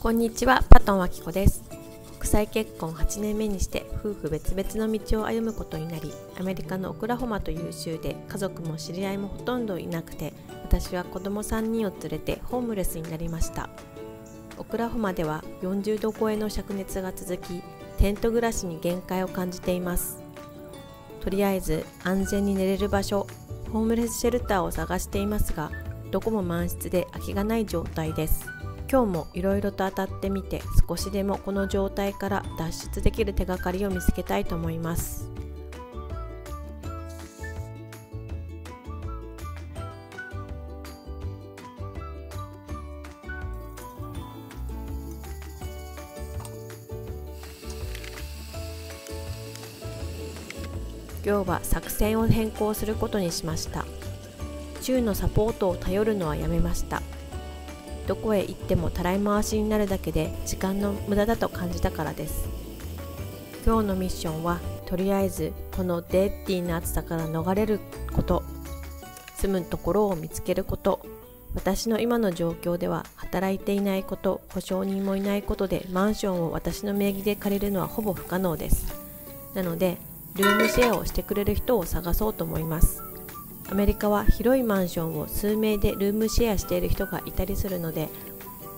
こんにちは、パトンあきこです。国際結婚8年目にして夫婦別々の道を歩むことになり、アメリカのオクラホマという州で家族も知り合いもほとんどいなくて、私は子供3人を連れてホームレスになりました。オクラホマでは40度超えの灼熱が続き、テント暮らしに限界を感じています。とりあえず安全に寝れる場所、ホームレスシェルターを探していますが、どこも満室で空きがない状態です。今日もいろいろと当たってみて、少しでもこの状態から脱出できる手がかりを見つけたいと思います。今日は作戦を変更することにしました。州のサポートを頼るのはやめました。どこへ行ってもたらい回しになるだけで時間の無駄だと感じたからです。今日のミッションはとりあえずこのデッディな暑さから逃れること、住むところを見つけること、私の今の状況では働いていないこと、保証人もいないことでマンションを私の名義で借りるのはほぼ不可能です。なのでルームシェアをしてくれる人を探そうと思います。アメリカは広いマンションを数名でルームシェアしている人がいたりするので、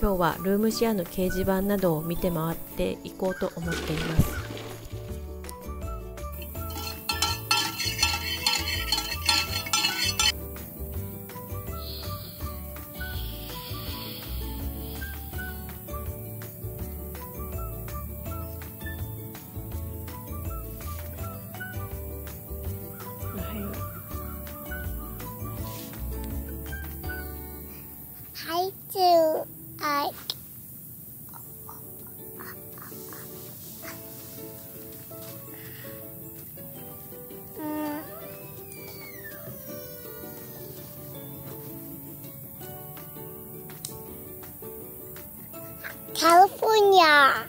今日はルームシェアの掲示板などを見て回っていこうと思っています。Hi to California.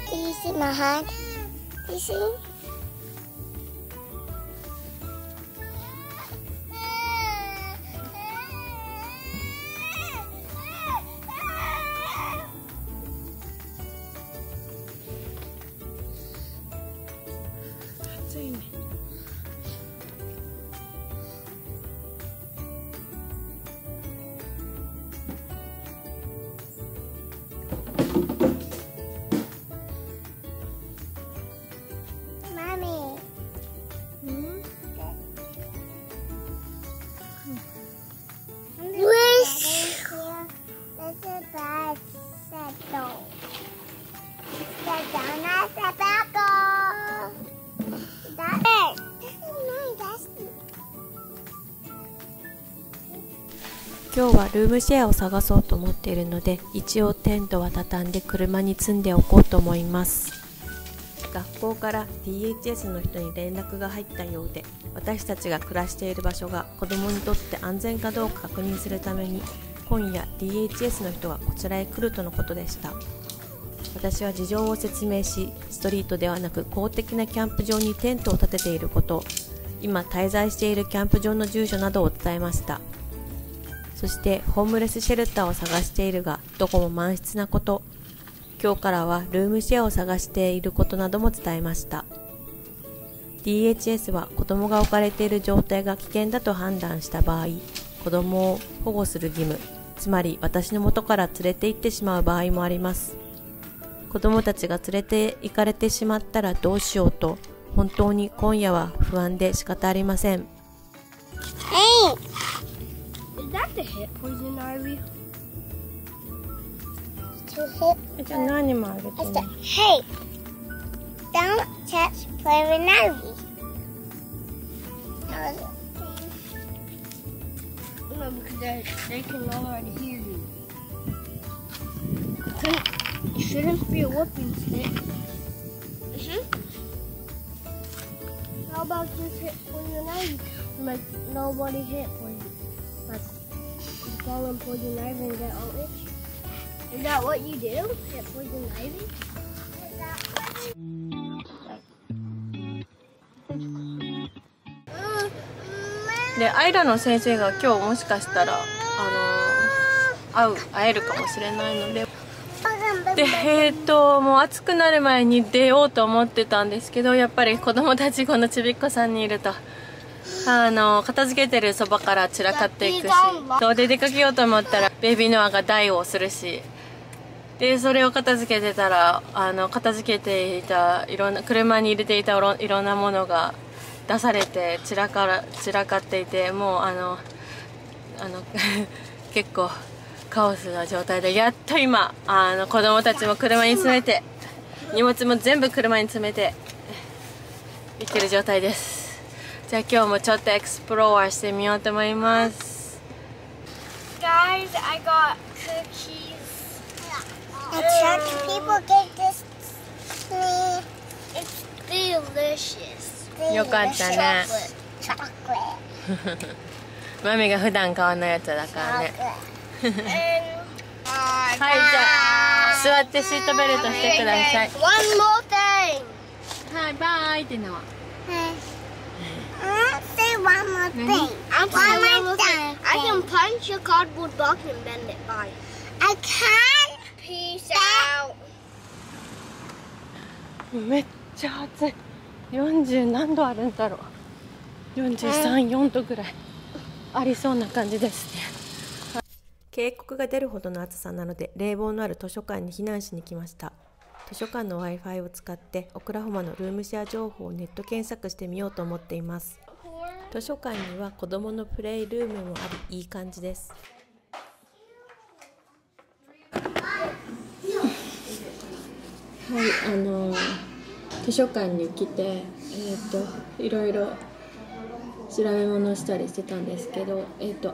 Do you see my hand? Do you see? Mommy. Wish. There's a bad settle. Set down that tobacco. That's it. No, that's it. 今日はルームシェアを探そうと思っているので、一応テントは畳んで車に積んでおこうと思います。学校から DHS の人に連絡が入ったようで、私たちが暮らしている場所が子供にとって安全かどうか確認するために、今夜 DHS の人がこちらへ来るとのことでした。私は事情を説明し、ストリートではなく公的なキャンプ場にテントを建てていること、今滞在しているキャンプ場の住所などを伝えました。そしてホームレスシェルターを探しているがどこも満室なこと、今日からはルームシェアを探していることなども伝えました。 DHS は子供が置かれている状態が危険だと判断した場合、子供を保護する義務、つまり私の元から連れて行ってしまう場合もあります。子供たちが連れて行かれてしまったらどうしようと、本当に今夜は不安で仕方ありません。Is that the hit poison ivy? To hit. じゃあ何もあげて I ね said, hey, don't touch poison ivy. No, because they can already hear you. It shouldn't be a whooping stick. How about just hit poison ivy? Like nobody hit poison. Like you fall on poison ivy and get all itchy. Is that what you do? Hit poison ivy? で、アイラの先生が今日もしかしたら会えるかもしれないので、もう暑くなる前に出ようと思ってたんですけど、やっぱり子供たちこのちびっこさんにいると片付けてるそばから散らかっていくし、そうで出かけようと思ったらベビーノアが大をするし、でそれを片付けてたら片付けていた車に入れていたいろんなものが出されて散らかっていて、もう結構カオスな状態で、やっと今子供たちも車に詰めて、荷物も全部車に詰めて行ってる状態です。じゃあ今日もちょっとエクスプローラーしてみようと思います。 Guys, I got cookies. The church people get this to me. It's delicious. よかったね。 Chocolate. マミが普段買わないやつだからね。 And はい、じゃあ座ってシートベルトしてください。 one more thing. はい、バイってのは。Say one more thing. I'm One saying more thing. I can punch a cardboard box and bend it by. I can. Peace out. めっちゃ暑い。40何度あるんだろう。43、4度ぐらいありそうな感じですね。警告が出るほどの暑さなので、冷房のある図書館に避難しに来ました。図書館の Wi-Fi を使ってオクラホマのルームシェア情報をネット検索してみようと思っています。図書館には子どものプレイルームもあり、いい感じです。はい、図書館に来て、いろいろ調べ物したりしてたんですけど、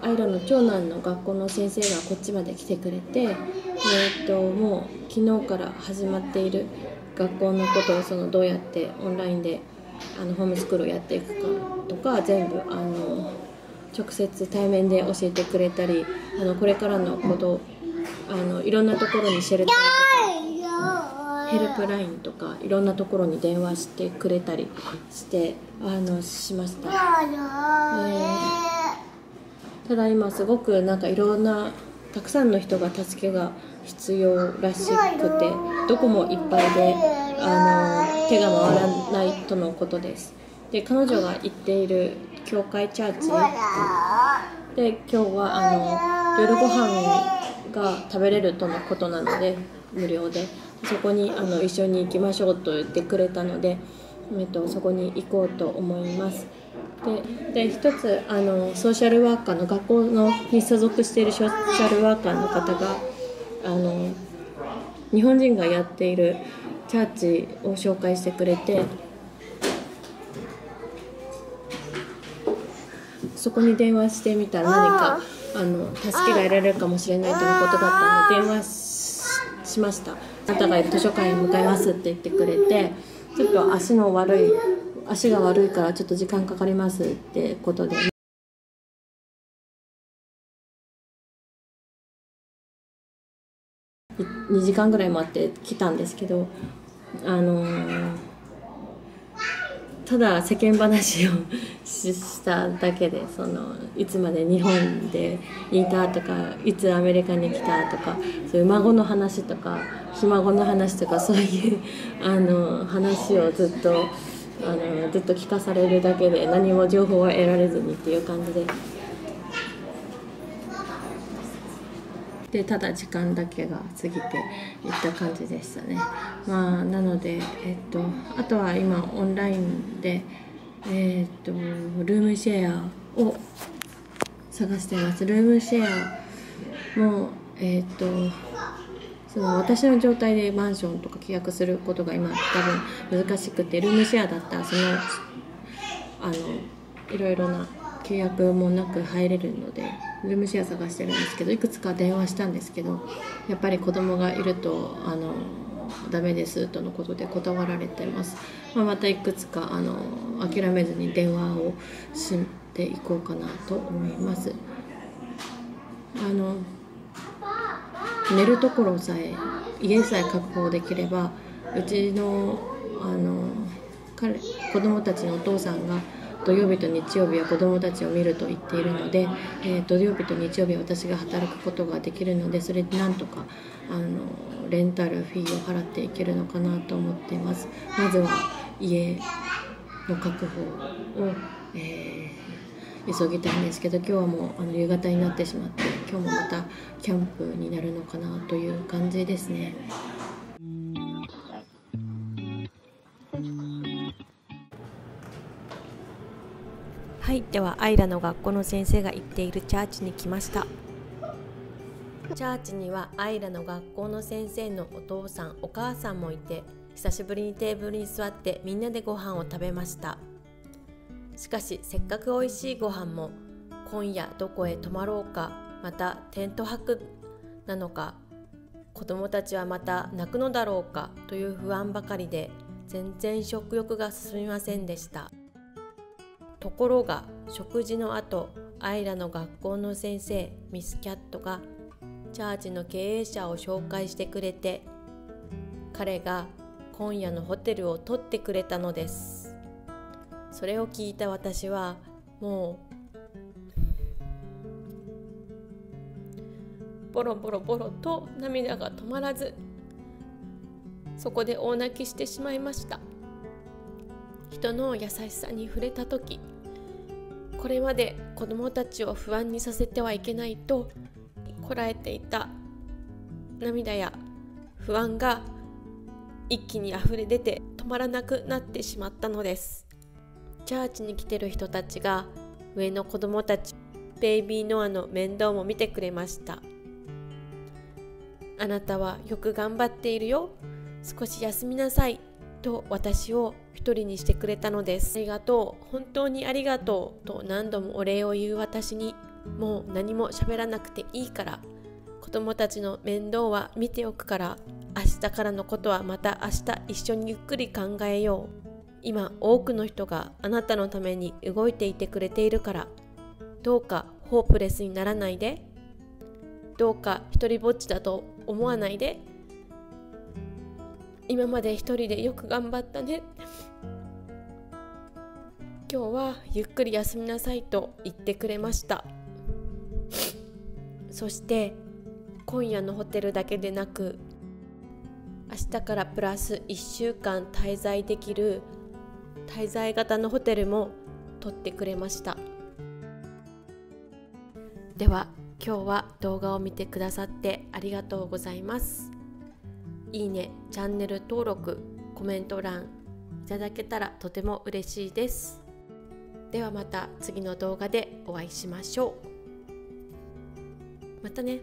アイラの長男の学校の先生がこっちまで来てくれて、もう昨日から始まっている学校のことをどうやってオンラインでホームスクールをやっていくかとか、全部直接対面で教えてくれたり、これからのこといろんなところにシェルターとかヘルプラインとかいろんなところに電話してくれたりしてしました。ただ今すごくいろんなたくさんの人が助けが必要らしくて、どこもいっぱいで手が回らないとのことです。で、彼女が行っている教会チャーチで今日は夜ご飯が食べれるとのことなので、無料でそこに一緒に行きましょうと言ってくれたので、そこに行こうと思います。で一つソーシャルワーカーの学校に所属しているソーシャルワーカーの方が日本人がやっているチャーチを紹介してくれて、そこに電話してみたら何か助けが得られるかもしれないとのことだったので電話しました。あなたがいる図書館に向かいますって言ってくれて、ちょっと足が悪いからちょっと時間かかりますってことで、2時間ぐらい待って来たんですけど、ただ世間話をしただけで、いつまで日本でいたとか、いつアメリカに来たとか、そういう孫の話とかひ孫の話とか、そういう話をずっと聞かされるだけで、何も情報は得られずにっていう感じで、ただ時間だけが過ぎていった感じでしたね。なので、あとは今オンラインで、ルームシェアを探しています。ルームシェアも、私の状態でマンションとか契約することが今多分難しくて、ルームシェアだったらいろいろな契約もなく入れるのでルームシェア探してるんですけど、いくつか電話したんですけど、やっぱり子供がいるとダメですとのことで断られてます。またいくつか諦めずに電話をしていこうかなと思います。寝るところさえ、家さえ確保できれば、うちの子供たちのお父さんが土曜日と日曜日は子供たちを見ると言っているので、土曜日と日曜日は私が働くことができるので、それでなんとかレンタルフィーを払っていけるのかなと思っています。まずは家の確保を、急ぎたいんですけど、今日はもう夕方になってしまって、今日もまたキャンプになるのかなという感じですね。はい、ではアイラの学校の先生が行っているチャーチに来ました。チャーチにはアイラの学校の先生のお父さんお母さんもいて、久しぶりにテーブルに座ってみんなでご飯を食べました。しかしせっかくおいしいご飯も、今夜どこへ泊まろうか、またテント泊なのか、子供たちはまた泣くのだろうかという不安ばかりで、全然食欲が進みませんでした。ところが食事の後、アイラの学校の先生ミス・キャットがチャーチの経営者を紹介してくれて、彼が今夜のホテルを取ってくれたのです。それを聞いた私はもうボロボロボロと涙が止まらず、そこで大泣きしてしまいました。人の優しさに触れたとき、これまで子供たちを不安にさせてはいけないとこらえていた涙や不安が一気にあふれ出て止まらなくなってしまったのです。チャーチに来てる人たちが上の子供たち、ベイビーノアの面倒も見てくれました。あなたはよく頑張っているよ、少し休みなさいと私を一人にしてくれたのです。ありがとう、本当にありがとうと何度もお礼を言う私に、もう何も喋らなくていいから、子供たちの面倒は見ておくから、明日からのことはまた明日一緒にゆっくり考えよう。今多くの人があなたのために動いていてくれているから、どうかホープレスにならないで、どうか一人ぼっちだと思わないで、今まで一人でよく頑張ったね、今日はゆっくり休みなさいと言ってくれました。そして今夜のホテルだけでなく、明日からプラス1週間滞在できる滞在型のホテルも取ってくれました。では今日は動画を見てくださってありがとうございます。いいね、チャンネル登録、コメント欄いただけたらとても嬉しいです。ではまた次の動画でお会いしましょう。またね。